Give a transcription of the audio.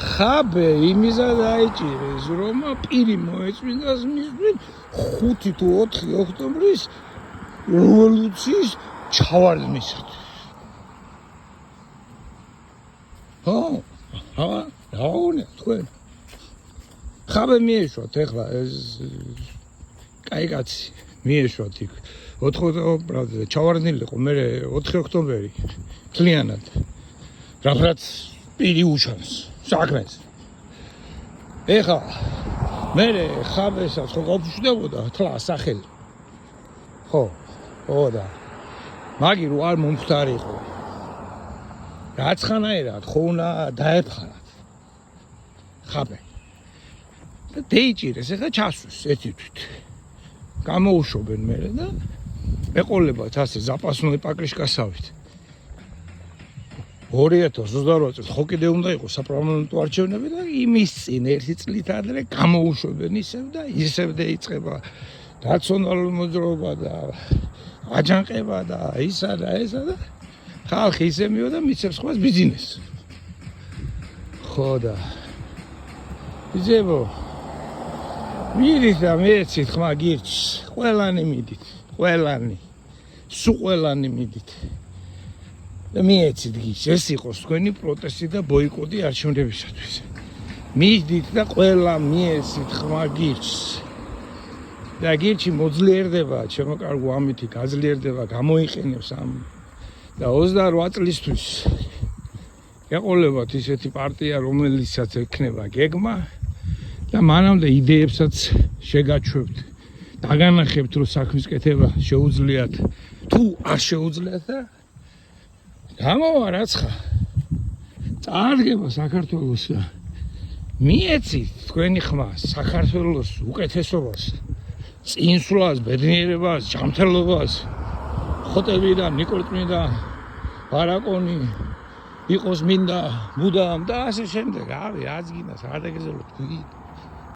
ხაბე იმისა დაიჭირეს, რომ პირი მოეწმინდას მისთვის 5 თუ 4 ოქტომბრის რევოლუციის ჩავარდნისათვის. რაუნე თქვენ. ხაბე მიეშვათ ეხლა ეს კაი კაცი მიეშვათ იქ 4 ჩავარდნილი იყო მე 4 ოქტომბერი მთლიანად. რაც პირი უშანს საქმეს. ეხლა მე ხაბესაც ხო გავშვდებოდა თლა სახელი. ხო და მაგი რო არ მომხდარიყო. რაცხანაირად ხო უნდა დაეფხარათ. ხაბე. და დეიჭირეს ეხლა ჩასვეს ეთითვით. გამოუშვებენ მე და ეყოლებათ ასე ზაპასნოი პაკრიშკასავით. 2028 წელს ხო კიდე უნდა იყოს საპარლამენტო არჩევნები და იმის წინ 1 წლით ადრე გამოუშვებენ ისევ და იწყება რაციონალური მოძრაობა და აჯანყება და ისა და ესა და ხალხი ისე მივიდა მიცემს ხოლმე ბიზნესს. ხო და ბიძებო მიდით და მეცით ხმა გირჩს ყველანი მიდით ყველანი სულ ყველანი მიდით და მიეცით გირჩს ეს იყოს თქვენი პროტესტი და ბოიკოტი არჩევნებისათვის მიდით და ყველა მიეცით ხმა გირჩს და გირჩი მოძლიერდება ჩემო კარგო ამითი გაძლიერდება გამოიყენებს ამ და 28 წლისთვის ეყოლებათ ისეთი პარტია რომელიცაც ექნება გეგმა და მანამდე იდეებსაც შეგაჩვევთ დაგანახებთ რომ საქმის კეთება შეუძლიათ თუ არ შეუძლიათ და გამოვა რაცხა წარდგება საქართველოს და მიეცით თქვენი ხმა საქართველოს უკეთესობას წინსვლას ბედნიერებას ჯანმრთელობას ხოტებიდან ნიკორწმინდა ბარაკონი იყოს მინდა მუდამ და ასე შემდეგ. რავი, რაც გინდა, სადაგეზელოთ.